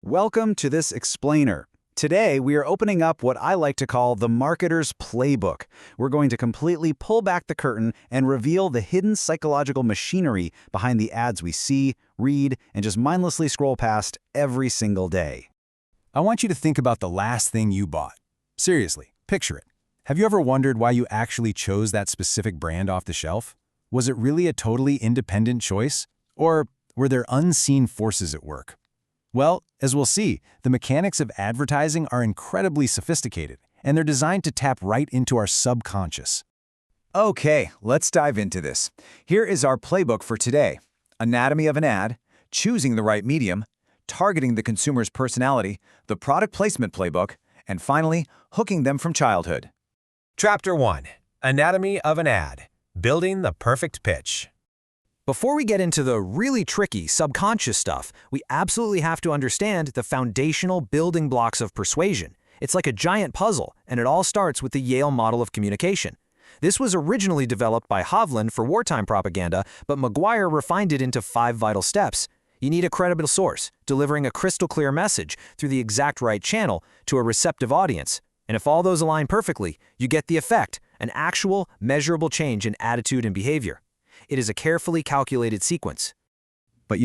Welcome to this explainer. Today, we are opening up what I like to call the marketer's playbook. We're going to completely pull back the curtain and reveal the hidden psychological machinery behind the ads we see, read, and just mindlessly scroll past every single day. I want you to think about the last thing you bought. Seriously, picture it. Have you ever wondered why you actually chose that specific brand off the shelf? Was it really a totally independent choice? Or were there unseen forces at work? Well, as we'll see, the mechanics of advertising are incredibly sophisticated, and they're designed to tap right into our subconscious. Okay, let's dive into this. Here is our playbook for today. Anatomy of an ad, choosing the right medium, targeting the consumer's personality, the product placement playbook, and finally, hooking them from childhood. Chapter 1. Anatomy of an ad. Building the perfect pitch. Before we get into the really tricky subconscious stuff, we absolutely have to understand the foundational building blocks of persuasion. It's like a giant puzzle, and it all starts with the Yale Model of Communication. This was originally developed by Hovland for wartime propaganda, but McGuire refined it into 5 vital steps. You need a credible source, delivering a crystal clear message through the exact right channel to a receptive audience. And if all those align perfectly, you get the effect, an actual, measurable change in attitude and behavior. It is a carefully calculated sequence. But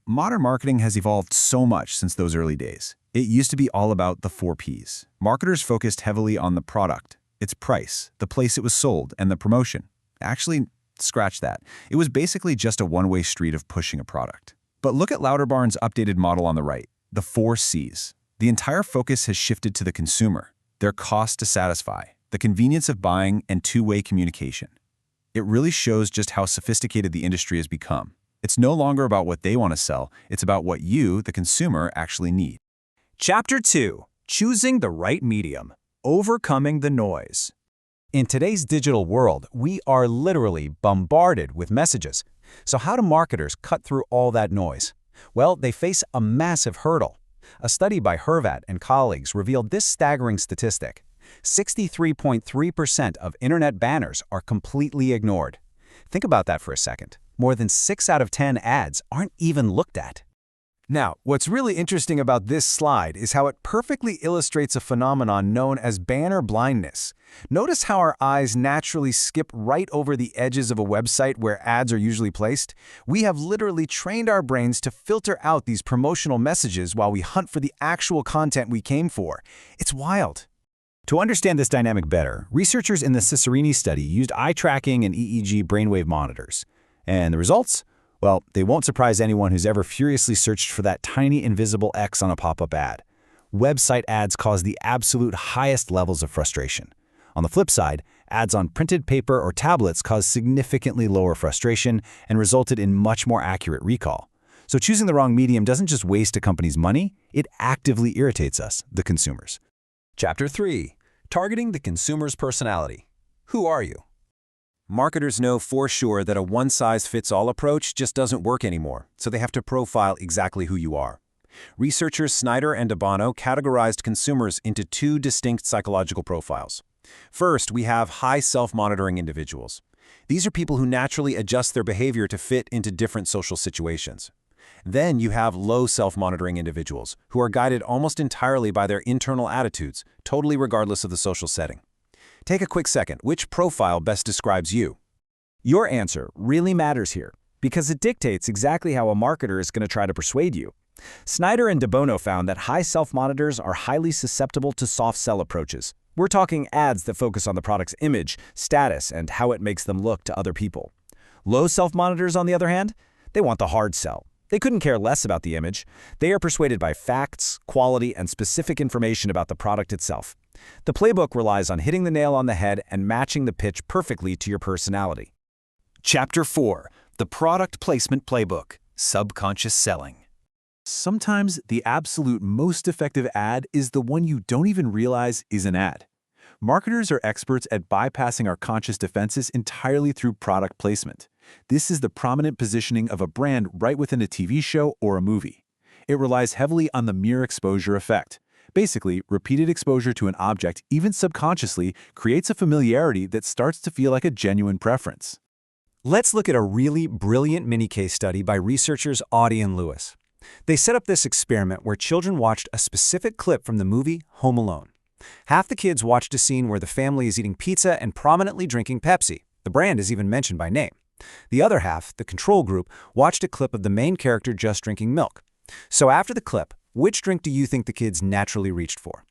modern marketing has evolved so much since those early days. It used to be all about the 4 Ps. Marketers focused heavily on the product, its price, the place it was sold, and the promotion. Actually, scratch that. It was basically just a one-way street of pushing a product. But look at Lauterbarn's updated model on the right, the 4 Cs. The entire focus has shifted to the consumer, their cost to satisfy, the convenience of buying, and two-way communication. It really shows just how sophisticated the industry has become. It's no longer about what they want to sell, it's about what you, the consumer, actually need. Chapter 2. Choosing the right medium. Overcoming the noise. In today's digital world, we are literally bombarded with messages. So how do marketers cut through all that noise? Well, they face a massive hurdle. A study by Hervat and colleagues revealed this staggering statistic. 63.3% of internet banners are completely ignored. Think about that for a second. More than 6 out of 10 ads aren't even looked at. Now, what's really interesting about this slide is how it perfectly illustrates a phenomenon known as banner blindness. Notice how our eyes naturally skip right over the edges of a website where ads are usually placed? We have literally trained our brains to filter out these promotional messages while we hunt for the actual content we came for. It's wild. To understand this dynamic better, researchers in the Cicerini study used eye tracking and EEG brainwave monitors. And the results? Well, they won't surprise anyone who's ever furiously searched for that tiny invisible X on a pop-up ad. Website ads cause the absolute highest levels of frustration. On the flip side, ads on printed paper or tablets cause significantly lower frustration and resulted in much more accurate recall. So choosing the wrong medium doesn't just waste a company's money, it actively irritates us, the consumers. Chapter 3. Targeting the consumer's personality. Who are you? Marketers know for sure that a one-size-fits-all approach just doesn't work anymore, so they have to profile exactly who you are. Researchers Snyder and DeBono categorized consumers into 2 distinct psychological profiles. First, we have high self-monitoring individuals. These are people who naturally adjust their behavior to fit into different social situations. Then you have low self-monitoring individuals, who are guided almost entirely by their internal attitudes, totally regardless of the social setting. Take a quick second. Which profile best describes you? Your answer really matters here, because it dictates exactly how a marketer is going to try to persuade you. Snyder and DeBono found that high self-monitors are highly susceptible to soft sell approaches. We're talking ads that focus on the product's image, status, and how it makes them look to other people. Low self-monitors, on the other hand, they want the hard sell. They couldn't care less about the image. They are persuaded by facts, quality, and specific information about the product itself. The playbook relies on hitting the nail on the head and matching the pitch perfectly to your personality. Chapter 4. The product placement playbook. Subconscious selling. Sometimes the absolute most effective ad is the one you don't even realize is an ad. Marketers are experts at bypassing our conscious defenses entirely through product placement. This is the prominent positioning of a brand right within a TV show or a movie. It relies heavily on the mere exposure effect. Basically, repeated exposure to an object, even subconsciously, creates a familiarity that starts to feel like a genuine preference. Let's look at a really brilliant mini-case study by researchers Audie and Lewis. They set up this experiment where children watched a specific clip from the movie Home Alone. Half the kids watched a scene where the family is eating pizza and prominently drinking Pepsi. The brand is even mentioned by name. The other half, the control group, watched a clip of the main character just drinking milk. So after the clip, which drink do you think the kids naturally reached for?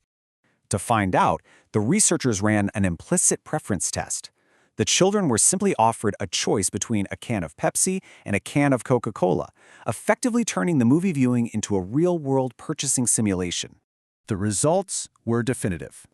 To find out, the researchers ran an implicit preference test. The children were simply offered a choice between a can of Pepsi and a can of Coca-Cola, effectively turning the movie viewing into a real-world purchasing simulation. The results were definitive.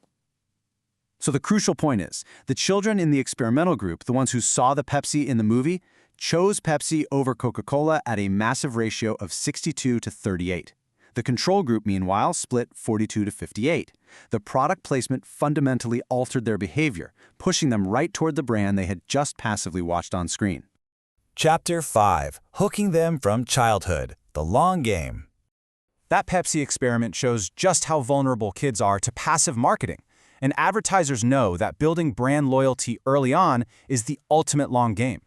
So the crucial point is, the children in the experimental group, the ones who saw the Pepsi in the movie, chose Pepsi over Coca-Cola at a massive ratio of 62 to 38. The control group, meanwhile, split 42 to 58. The product placement fundamentally altered their behavior, pushing them right toward the brand they had just passively watched on screen. Chapter 5. Hooking them from childhood. The long game. That Pepsi experiment shows just how vulnerable kids are to passive marketing. And advertisers know that building brand loyalty early on is the ultimate long game.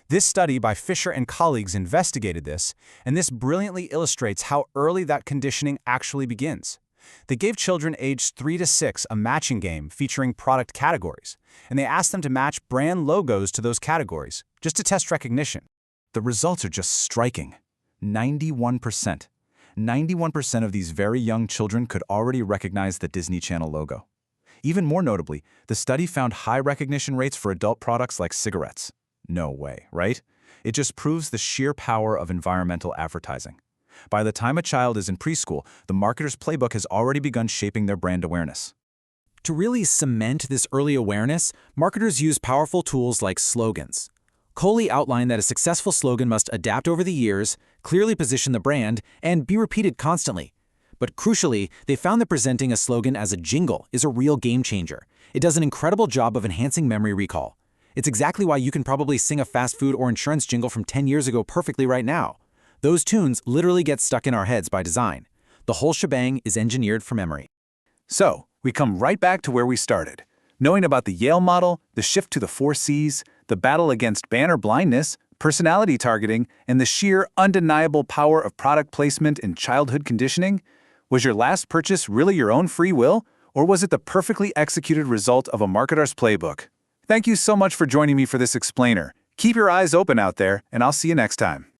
This study by Fisher and colleagues investigated this, and this brilliantly illustrates how early that conditioning actually begins. They gave children aged 3 to 6 a matching game featuring product categories, and they asked them to match brand logos to those categories, just to test recognition. The results are just striking. 91%. 91% of these very young children could already recognize the Disney Channel logo. Even more notably, the study found high recognition rates for adult products like cigarettes. No way, right? It just proves the sheer power of environmental advertising. By the time a child is in preschool, the marketer's playbook has already begun shaping their brand awareness. To really cement this early awareness, marketers use powerful tools like slogans. Coley outlined that a successful slogan must adapt over the years, clearly position the brand, and be repeated constantly. But crucially, they found that presenting a slogan as a jingle is a real game changer. It does an incredible job of enhancing memory recall. It's exactly why you can probably sing a fast food or insurance jingle from 10 years ago perfectly right now. Those tunes literally get stuck in our heads by design. The whole shebang is engineered for memory. So, we come right back to where we started. Knowing about the Yale model, the shift to the 4 C's, the battle against banner blindness, personality targeting, and the sheer undeniable power of product placement and childhood conditioning, was your last purchase really your own free will, or was it the perfectly executed result of a marketer's playbook? Thank you so much for joining me for this explainer. Keep your eyes open out there, and I'll see you next time.